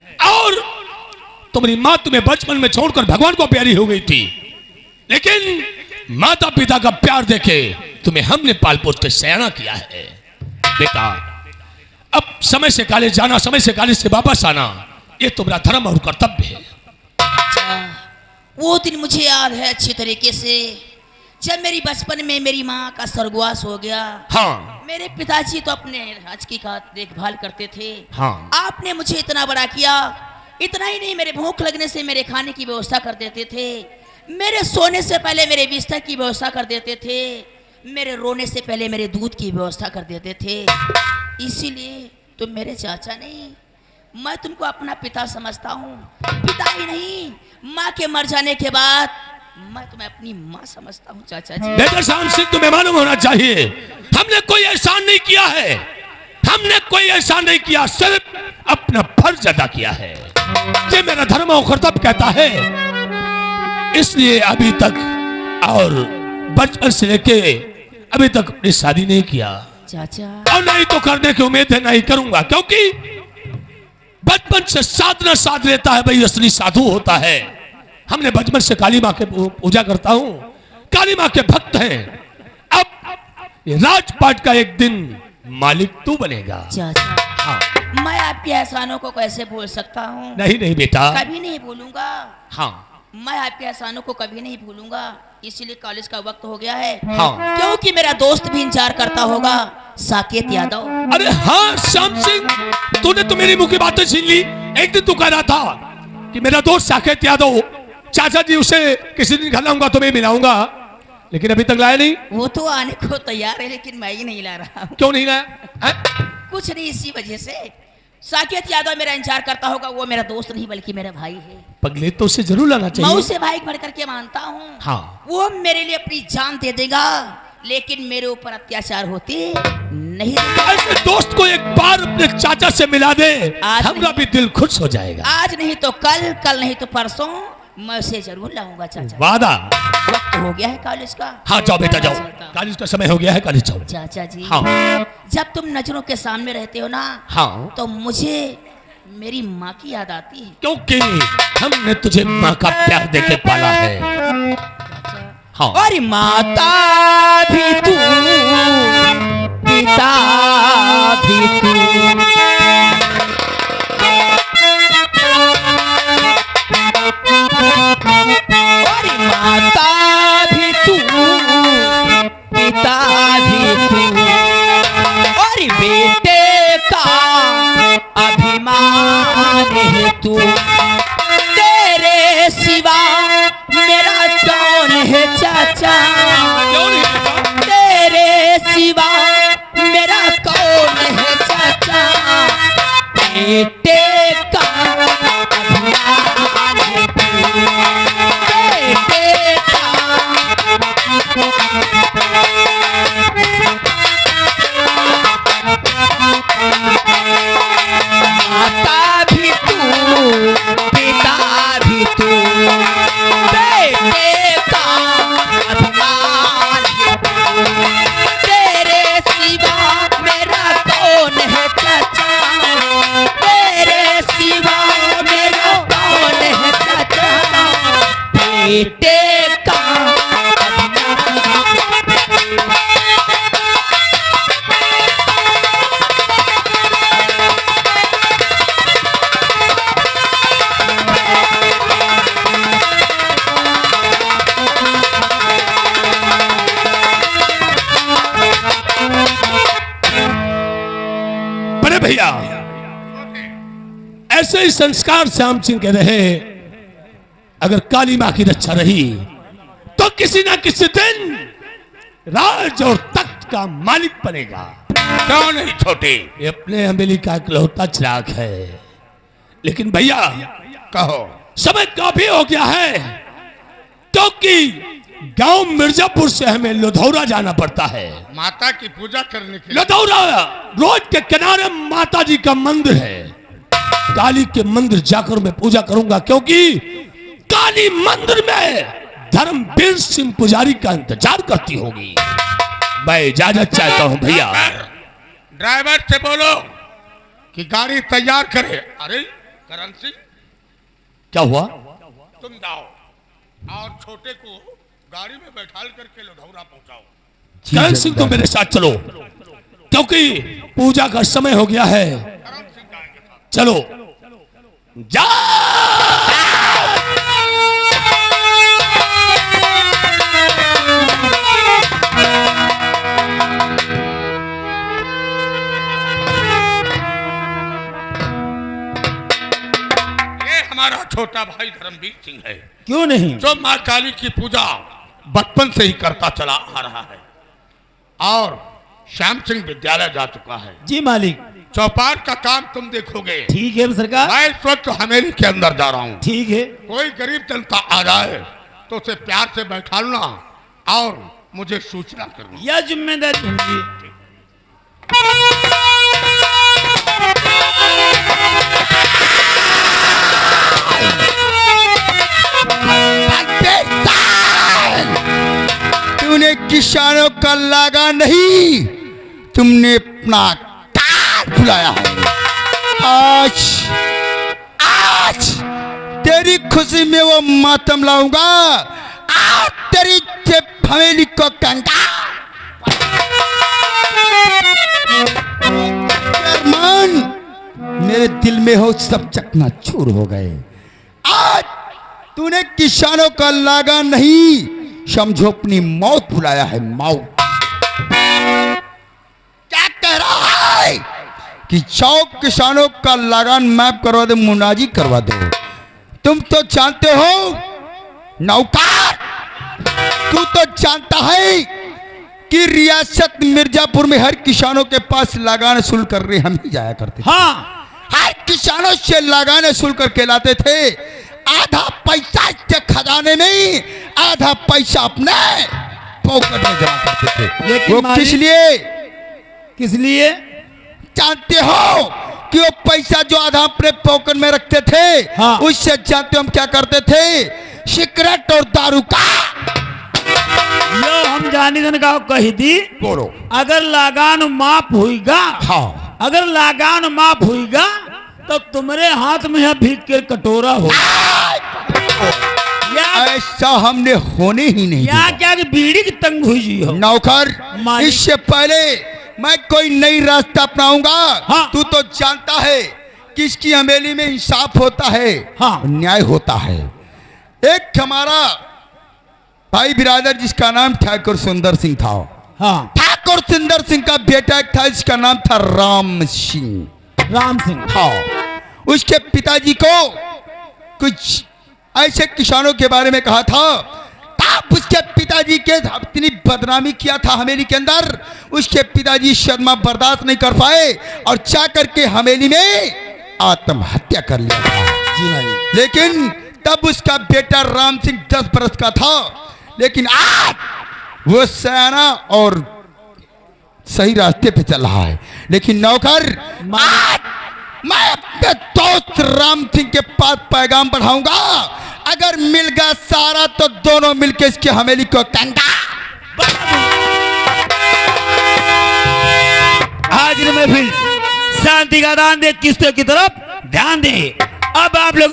और तुम्हारी माँ तुम्हें बचपन में छोड़कर भगवान को प्यारी हो गई थी, लेकिन माता पिता का प्यार देखे तुम्हें हमने पाल पोस के सयाना किया है। बेटा, अब समय से कॉलेज जाना, समय से कॉलेज से वापस आना, ये तुम्हारा धर्म और कर्तव्य है। वो दिन मुझे याद है अच्छी तरीके से, जब मेरी बचपन में मेरी माँ का स्वर्गवास हो गया। हाँ। मेरे पिताजी तो अपने राज की का देखभाल करते थे। हाँ। आपने मुझे इतना बड़ा किया, इतना ही नहीं, मेरे भूख लगने से मेरे खाने की व्यवस्था कर देते थे, मेरे सोने से पहले मेरे बिस्तर की व्यवस्था कर देते थे, मेरे रोने से पहले मेरे दूध की व्यवस्था कर देते थे। इसीलिए तुम मेरे चाचा नहीं, मैं तुमको अपना पिता समझता हूँ। पिता ही नहीं, माँ के मर जाने के बाद मैं तुम्हें अपनी माँ समझता हूँ चाचा जी। बेटा शाम सिंह, तुम्हें मालूम होना चाहिए हमने कोई एहसान नहीं किया है, हमने कोई एहसान नहीं किया, सिर्फ अपना फर्ज अदा किया है। ये मेरा धर्म और कर्तव्य कहता है, इसलिए अभी तक और बचपन से लेके अभी तक अपनी शादी नहीं किया चाचा, और नहीं तो करने की उम्मीद है, नहीं करूंगा, क्योंकि बचपन से साधना साध लेता है भाई असली साधु होता है। हमने बचपन से काली माँ के पूजा करता हूँ, काली माँ के भक्त हैं। अब ये राजपाट का एक दिन मालिक तू बनेगा चाचा। हाँ। मैं आपके एहसानों को कैसे भूल सकता हूँ? नहीं नहीं बेटा, कभी नहीं भूलूंगा। हाँ, मैं आपके एहसानों को कभी नहीं भूलूंगा। इसीलिए कॉलेज का वक्त हो गया है। हाँ। क्योंकि मेरा दोस्त भी इंतजार करता होगा, साकेत यादव। अरे हाँ श्याम सिंह, तूने तो मेरी मुंह की बातें छीन ली। एक दिन तू कह रहा था कि मेरा दोस्त साकेत यादव, चाचा जी उसे किसी दिन घर लाऊंगा, तुम्हें मिलाऊंगा, लेकिन अभी तक लाया नहीं। वो तो आने को तैयार है, लेकिन मैं ही नहीं ला रहा हूँ। क्यों नहीं लाया है? कुछ नहीं, इसी वजह से। साकेत यादव मेरा इंतजार करता होगा। वो मेरा दोस्त नहीं बल्कि मेरा भाई है। पगले तो उसे जरूर लाना मैं चाहिए। उसे भाई भर करके मानता हूँ। हाँ। वो मेरे लिए अपनी जान दे देगा, लेकिन मेरे ऊपर अत्याचार होते नहीं देगा। ऐसे दोस्त को एक बार अपने चाचा से मिला दे, हमारा भी दिल खुश हो जाएगा। आज नहीं तो कल, कल नहीं तो परसों मैं उसे जरूर लाऊंगा चाचा। वादा। वक्त हो गया है कॉलेज का। हाँ जाओ बेटा जाओ, कॉलेज का समय हो गया है, कॉलेज जाओ। चाचा जी, हाँ। जब तुम नजरों के सामने रहते हो ना, हाँ, तो मुझे मेरी माँ की याद आती है। क्योंकि हमने तुझे माँ का प्यार देके पाला है। हाँ। और माता भी तू, पिता भी तू, और माता भी तू, पिता भी तू, और बेटे का अभिमान है तू। तेरे सिवा मेरा कौन है चाचा, तेरे सिवा मेरा कौन है चाचा। बेटे का अभिमान है तू, बेटे का। माता भी तू, पिता भी तू, बेटे का अभिमान है तू। तेरे सिवा मेरा कौन है चाचा, तेरे सिवा मेरा कौन है चाचा। बेटे का भैया, ऐसे ही संस्कार श्याम सिंह के रहे। अगर काली माँ की रक्षा रही तो किसी ना किसी दिन राज और तख्त का मालिक बनेगा। क्यों नहीं छोटे, ये अपने अमेली का इकलौता चिराग है। लेकिन भैया कहो, समय काफी हो गया है, क्योंकि गांव मिर्जापुर से हमें लुधौरा जाना पड़ता है माता की पूजा करने के लिए। लुधौरा रोड के किनारे माता जी का मंदिर है। काली के मंदिर जाकर मैं पूजा करूंगा, क्योंकि काली मंदिर में धर्मवीर सिंह पुजारी का इंतजार करती होगी। मैं इजाजत चाहता हूं भैया। ड्राइवर से बोलो कि गाड़ी तैयार करे। अरे करण सिंह, क्या हुआ? तुम जाओ और छोटे को गाड़ी में बैठाल करके लोधौरा पहुंचाओ। करण सिंह तो मेरे साथ चलो, क्योंकि पूजा का समय हो गया है। करण सिंह जाएंगे साथ। चलो जा। ये हमारा छोटा भाई धर्मवीर सिंह है, क्यों नहीं? जो माँ काली की पूजा बचपन से ही करता चला आ रहा है और श्याम सिंह विद्यालय जा चुका है। जी मालिक। चौपाट का काम तुम देखोगे। ठीक है सरकार। मैं इस वक्त हवेली के अंदर जा रहा हूँ। ठीक है। कोई गरीब जनता आ जाए तो उसे प्यार से बैठालना और मुझे सूचना करना। यह जिम्मेदारी होगी। तूने किसानों का लागा नहीं, तुमने अपना काट बुलाया है। आज आज तेरी खुशी में वो मातम लाऊंगा। आज तेरी हवेली को कंगा मेरे दिल में हो सब चकनाचूर हो गए। आज तूने किसानों का लागा नहीं, समझो अपनी मौत बुलाया है। मौत क्या कह रहा है कि जाओ किसानों का लगान मैप करवा दो, मुनाजी करवा दो। तुम तो जानते हो नौकार, तू तो जानता है कि रियासत मिर्जापुर में हर किसानों के पास लगान वसूल कर रहे हम ही जाया करते थे। हाँ, हर किसानों से लगान वसूल करके लाते थे। आधा पैसा इसके खजाने में, आधा पैसा अपने पॉकेट में जमा करते थे। लेकिन वो मालिक- किस लिए? किस लिए? जानते हो कि वो पैसा जो आधा अपने पॉकेट में रखते थे, हाँ। उससे जानते हो हम क्या करते थे? सिगरेट और दारू का। यो हम जानी जन का कही दी। बोलो। अगर लगान माफ होगा, हाँ, अगर लगान माफ होगा तो तुम्हारे हाथ में है भीख के कटोरा हो या ऐसा हमने होने ही नहीं या दिया। क्या कि बीड़ी की तंग हुई हो। नौकर, मालिक- इससे पहले मैं कोई नई रास्ता अपनाऊंगा। हाँ। तू तो जानता है कि इसकी हवेली में इंसाफ होता है, हाँ। न्याय होता है। एक हमारा भाई बिरादर जिसका नाम ठाकुर सुंदर सिंह था, हाँ, ठाकुर सुंदर सिंह का बेटा एक था जिसका नाम था राम सिंह। राम सिंह। हाँ, उसके पिताजी को कुछ ऐसे किसानों के बारे में कहा था। तब उसके पिताजी के इतनी बदनामी किया था हवेली के अंदर, उसके पिताजी सदमा बर्दाश्त नहीं कर पाए और जा करके हवेली में आत्महत्या कर लिया था। जी मालिक। लेकिन तब उसका बेटा राम सिंह 10 बरस का था, लेकिन आज वो सयाना और सही रास्ते पे चल रहा है। लेकिन नौकर, आज मैं अपने दोस्त राम सिंह के पास पैगाम बढ़ाऊंगा। अगर मिल गया सारा तो दोनों मिलकर इसके हवेली को कंगा। हाजिर महफिल शांति का दान दे, किस्तों की तरफ ध्यान दे। अब आप लोग